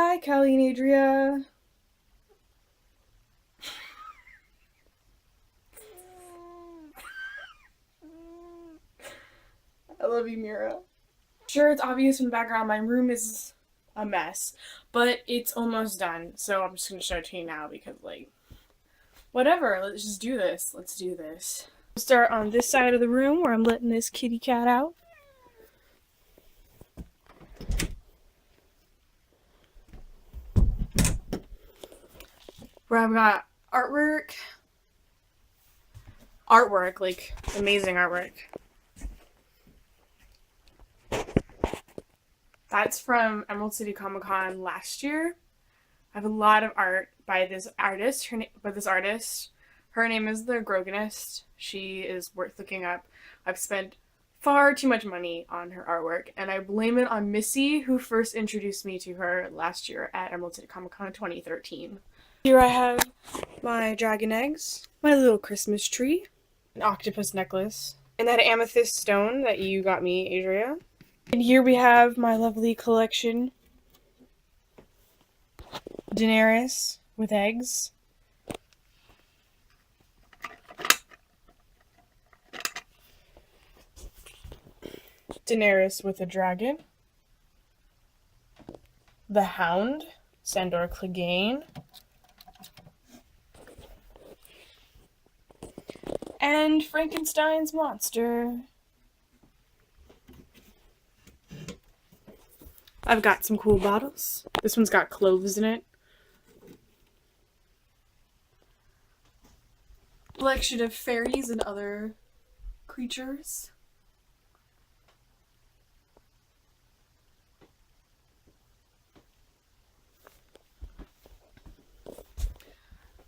Hi, Callie and Adria. I love you, Mira. Sure, it's obvious in the background. My room is a mess, but it's almost done. So I'm just gonna show it to you now because, like, whatever. Let's just do this. Let's do this. We'll start on this side of the room where I'm letting this kitty cat out. Where I've got artwork, like amazing artwork. That's from Emerald City Comic Con last year. I have a lot of art by this artist. Her name is the Groganist. She is worth looking up. I've spent far too much money on her artwork, and I blame it on Missy, who first introduced me to her last year at Emerald City Comic Con 2013. Here I have my dragon eggs, my little Christmas tree, an octopus necklace, and that amethyst stone that you got me, Adria. And here we have my lovely collection. Daenerys with eggs. Daenerys with a dragon. The Hound, Sandor Clegane. And Frankenstein's monster. I've got some cool bottles. This one's got cloves in it. Collection of fairies and other creatures.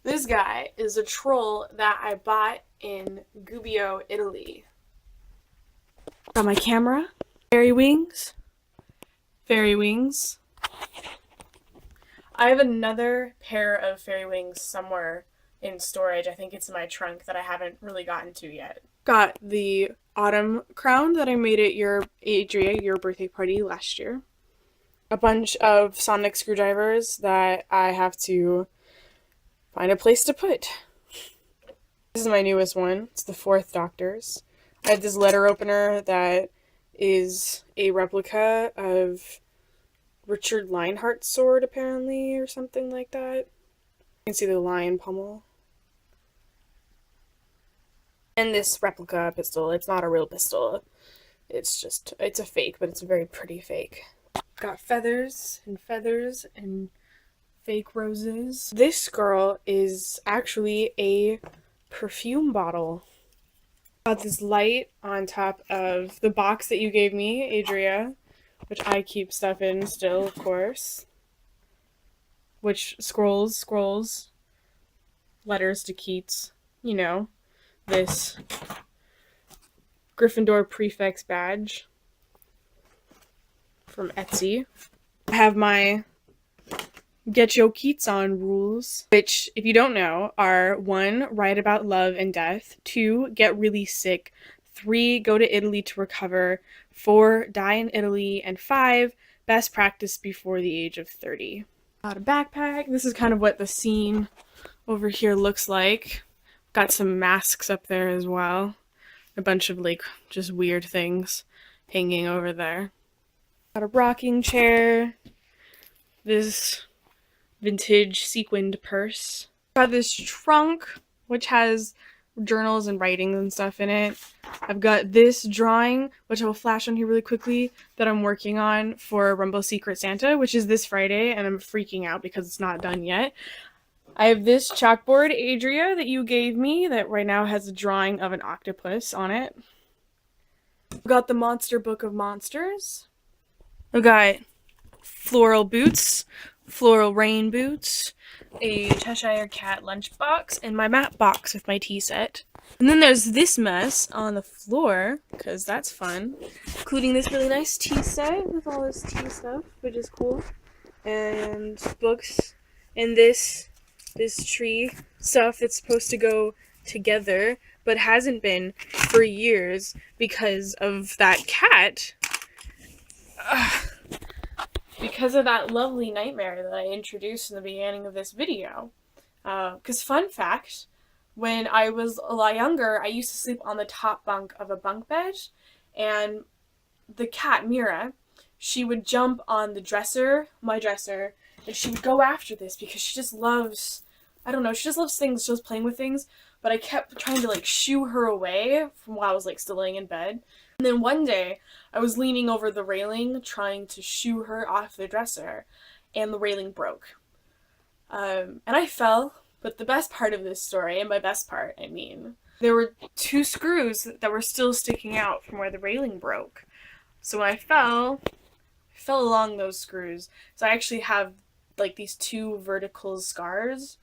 This guy is a troll that I bought in Gubbio, Italy. Got my camera. Fairy wings. Fairy wings. I have another pair of fairy wings somewhere in storage. I think it's in my trunk that I haven't really gotten to yet. Got the autumn crown that I made at your birthday party last year. A bunch of sonic screwdrivers that I have to find a place to put. This is my newest one. It's the 4th Doctor's. I have this letter opener that is a replica of Richard Lionheart's sword, apparently, or something like that. You can see the lion pommel. And this replica pistol. It's not a real pistol. It's a fake, but it's a very pretty fake. Got feathers and fake roses. This girl is actually a perfume bottle. Got this light on top of the box that you gave me, Adria, which I keep stuff in still, of course. Which scrolls, letters to Keats, you know, this Gryffindor prefect's badge from Etsy. I have my Get Yo Keats On rules, which, if you don't know, are 1, write about love and death, 2, get really sick, 3, go to Italy to recover, 4, die in Italy, and 5, best practice before the age of 30. Got a backpack. This is kind of what the scene over here looks like. Got some masks up there as well. A bunch of, like, just weird things hanging over there. Got a rocking chair. This vintage sequined purse. Got this trunk, which has journals and writings and stuff in it. I've got this drawing, which I will flash on here really quickly, that I'm working on for Rumble Secret Santa, which is this Friday, and I'm freaking out because it's not done yet. I have this chalkboard, Adria, that you gave me, that right now has a drawing of an octopus on it. I've got the Monster Book of Monsters. I've got floral boots, floral rain boots, a Cheshire Cat lunchbox, and my map box with my tea set. And then there's this mess on the floor, because that's fun, including this really nice tea set with all this tea stuff, which is cool, and books, and this tree stuff that's supposed to go together, but hasn't been for years because of that cat. because of that lovely nightmare that I introduced in the beginning of this video. Because fun fact, when I was a lot younger, I used to sleep on the top bunk of a bunk bed, and the cat, Mira, she would jump on the dresser, my dresser, and she would go after this because she just loves, I don't know, she just loves things, she loves playing with things, but I kept trying to like shoo her away from while I was like still laying in bed. And then one day, I was leaning over the railing trying to shoo her off the dresser, and the railing broke. And I fell, but the best part of this story, and by best part, I mean, there were 2 screws that were still sticking out from where the railing broke. So when I fell along those screws. So I actually have like these 2 vertical scars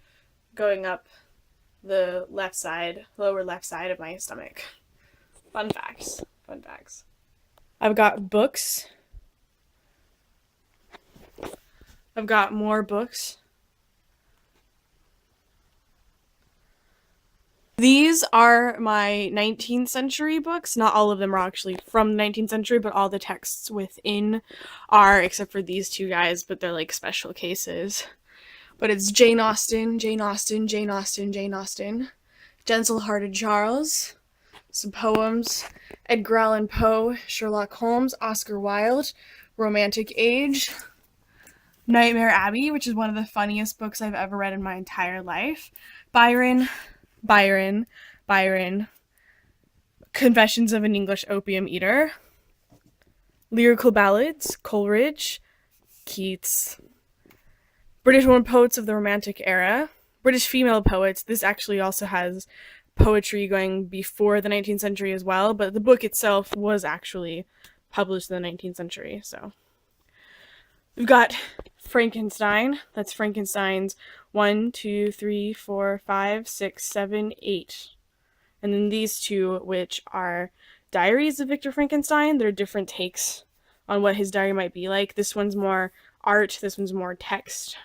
going up the left side, lower left side of my stomach. Fun facts. Fun facts. I've got books. I've got more books. These are my 19th century books. Not all of them are actually from the 19th century, but all the texts within are, except for these 2 guys, but they're like special cases. But it's Jane Austen, Jane Austen, Jane Austen, Jane Austen, Gentle-Hearted Charles, some poems, Edgar Allan Poe, Sherlock Holmes, Oscar Wilde, Romantic Age, Nightmare Abbey, which is one of the funniest books I've ever read in my entire life, Byron, Confessions of an English Opium Eater, Lyrical Ballads, Coleridge, Keats, British women poets of the Romantic era, British female poets. This actually also has poetry going before the 19th century as well, but the book itself was actually published in the 19th century, so. We've got Frankenstein. That's Frankenstein's 1, 2, 3, 4, 5, 6, 7, 8. And then these 2, which are diaries of Victor Frankenstein. They're different takes on what his diary might be like. This one's more art, this one's more text.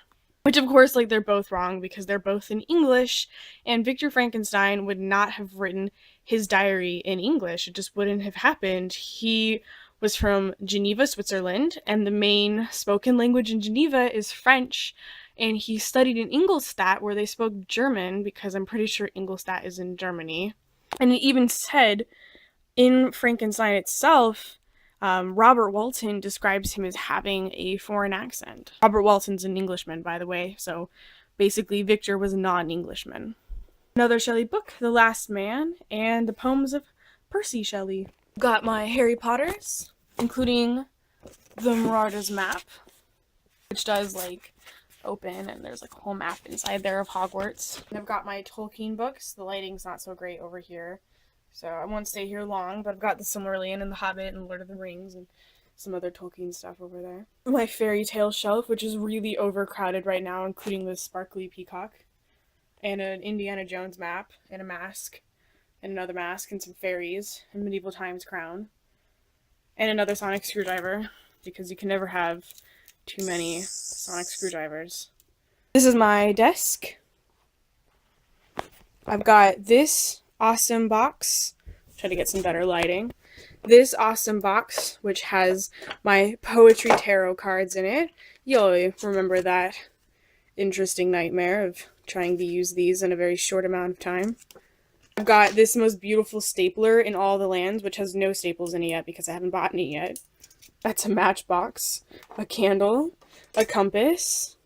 Which, of course, like, they're both wrong because they're both in English, and Victor Frankenstein would not have written his diary in English. It just wouldn't have happened. He was from Geneva, Switzerland, and the main spoken language in Geneva is French, and he studied in Ingolstadt, where they spoke German, because I'm pretty sure Ingolstadt is in Germany. And it even said, in Frankenstein itself, Robert Walton describes him as having a foreign accent. Robert Walton's an Englishman, by the way, so basically Victor was not an Englishman. Another Shelley book, The Last Man, and the poems of Percy Shelley. Got my Harry Potters, including the Marauder's Map, which does, like, open, and there's, like, a whole map inside there of Hogwarts. And I've got my Tolkien books. The lighting's not so great over here, so I won't stay here long, but I've got the Silmarillion and the Hobbit and Lord of the Rings and some other Tolkien stuff over there. My fairy tale shelf, which is really overcrowded right now, including this sparkly peacock, and an Indiana Jones map, and a mask, and another mask, and some fairies, and Medieval Times crown, and another sonic screwdriver, because you can never have too many sonic screwdrivers. This is my desk. I've got this awesome box. Try to get some better lighting. This awesome box, which has my poetry tarot cards in it. You'll remember that interesting nightmare of trying to use these in a very short amount of time. I've got this most beautiful stapler in all the lands, which has no staples in it yet because I haven't bought any yet. That's a matchbox, a candle, a compass,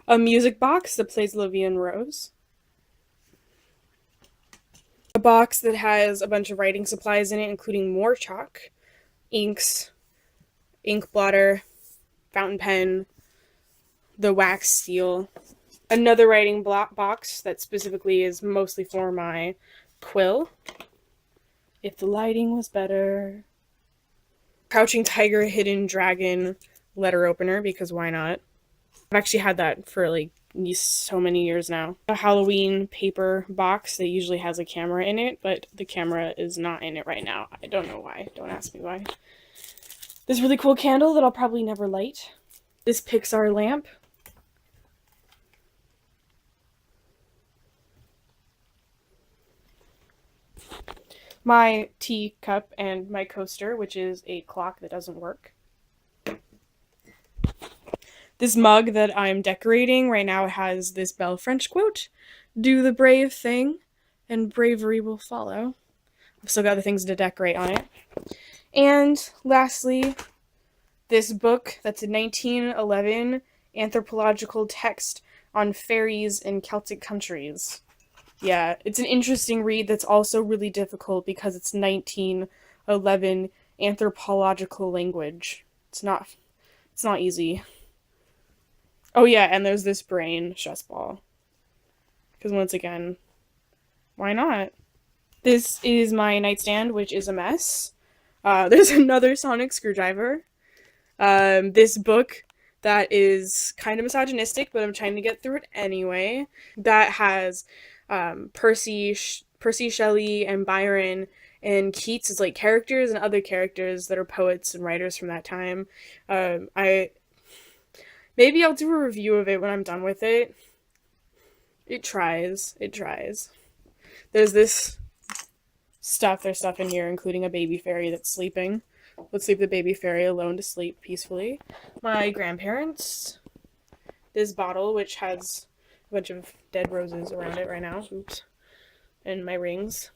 a music box that plays La Vie en Rose, a box that has a bunch of writing supplies in it, including more chalk, inks, ink blotter, fountain pen, the wax seal, another writing box that specifically is mostly for my quill. If the lighting was better. Crouching Tiger, Hidden Dragon letter opener, because why not? I've actually had that for like so many years now. A Halloween paper box that usually has a camera in it, but the camera is not in it right now. I don't know why. Don't ask me why. This really cool candle that I'll probably never light. This Pixar lamp. my tea cup and my coaster, which is a clock that doesn't work. This mug that I'm decorating right now has this Belle French quote, "Do the brave thing, and bravery will follow." I've still got other things to decorate on it. And lastly, this book that's a 1911 anthropological text on fairies in Celtic countries. Yeah, it's an interesting read that's also really difficult because it's 1911 anthropological language. It's not easy. Oh yeah, and there's this brain stress ball. Because once again, why not? This is my nightstand, which is a mess. There's another sonic screwdriver. This book that is kind of misogynistic, but I'm trying to get through it anyway. That has Percy Shelley and Byron and Keats as like characters and other characters that are poets and writers from that time. Maybe I'll do a review of it when I'm done with it. It tries. There's this stuff. There's stuff in here, including a baby fairy that's sleeping. Let's leave the baby fairy alone to sleep peacefully. My grandparents. This bottle, which has a bunch of dead roses around it right now. Oops. And my rings.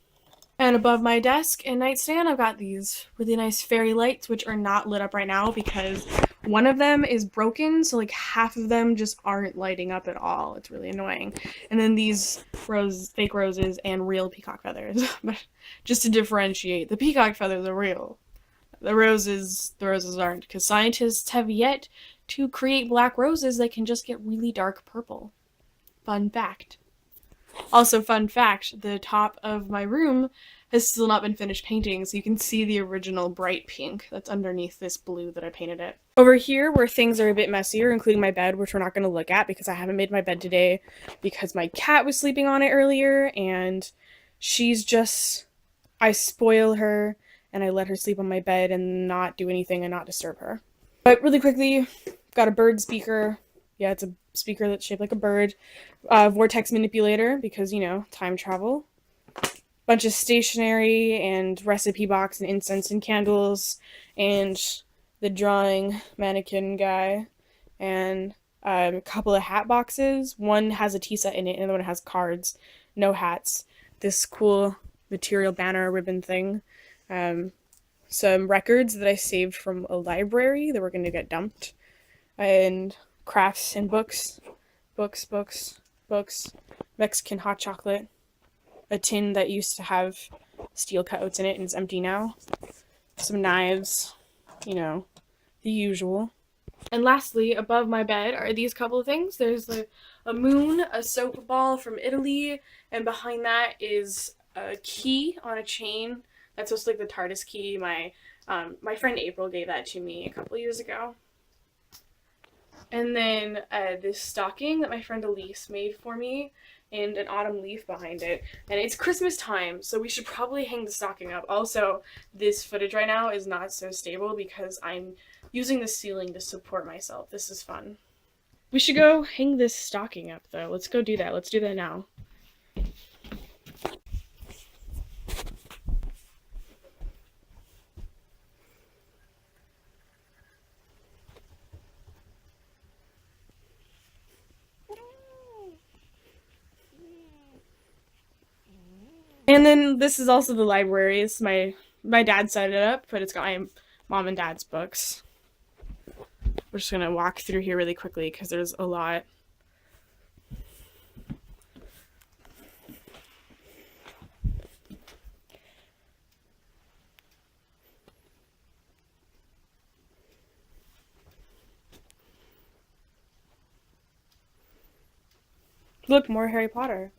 And above my desk and nightstand, I've got these really nice fairy lights, which are not lit up right now because one of them is broken, so like half of them just aren't lighting up at all. It's really annoying. And then these fake roses and real peacock feathers. But just to differentiate, the peacock feathers are real. The roses aren't, because scientists have yet to create black roses that can just get really dark purple. Fun fact. Also, fun fact, the top of my room has still not been finished painting, so you can see the original bright pink that's underneath this blue that I painted it. Over here, where things are a bit messier, including my bed, which we're not going to look at because I haven't made my bed today because my cat was sleeping on it earlier, and I spoil her, and I let her sleep on my bed and not do anything and not disturb her. But really quickly, got a bird speaker. Yeah, it's a speaker that's shaped like a bird. Vortex manipulator, because, you know, time travel. Bunch of stationery and recipe box and incense and candles. And the drawing mannequin guy. And a couple of hat boxes. One has a tea set in it, and the other one has cards. No hats. This cool material banner ribbon thing. Some records that I saved from a library that were going to get dumped. And crafts and books, Mexican hot chocolate, a tin that used to have steel cutouts in it and is empty now, some knives, you know, the usual. And lastly, above my bed are these couple of things. There's a moon, a soap ball from Italy, and behind that is a key on a chain. That's supposed to be like the TARDIS key. My friend April gave that to me a couple years ago. And then this stocking that my friend Elise made for me, and an autumn leaf behind it. And it's Christmas time, so we should probably hang the stocking up. Also, this footage right now is not so stable because I'm using the ceiling to support myself. This is fun. We should go hang this stocking up, though. Let's go do that. Let's do that now. And then this is also the library. It's my dad set it up, but it's got my mom and dad's books. We're just gonna walk through here really quickly because there's a lot. Look, more Harry Potter.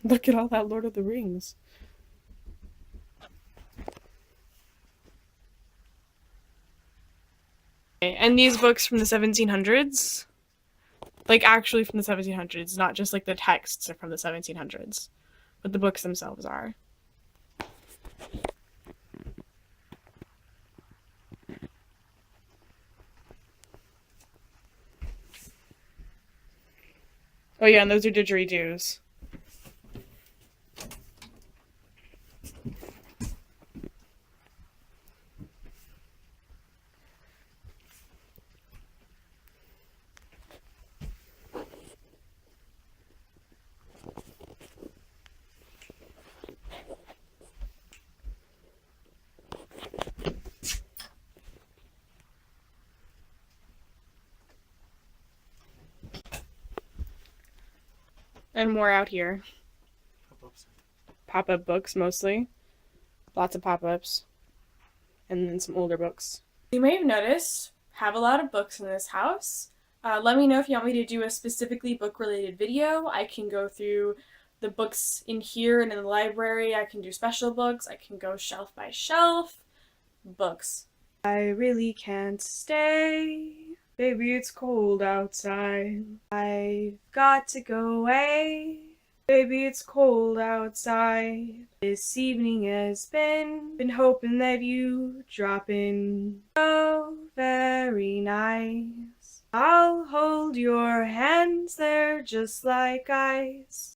Look at all that Lord of the Rings. And these books from the 1700s, like actually from the 1700s, not just like the texts are from the 1700s, but the books themselves are. Oh yeah, and those are didgeridoos. And more out here. Pop-up books mostly. Lots of pop-ups. And then some older books. You may have noticed, have a lot of books in this house. Let me know if you want me to do a specifically book-related video. I can go through the books in here and in the library. I can do special books. I can go shelf by shelf. Books. I really can't stay. Baby, it's cold outside. I've got to go away. Baby, it's cold outside. This evening has been hoping that you drop in. So very nice. I'll hold your hands, they're just like ice.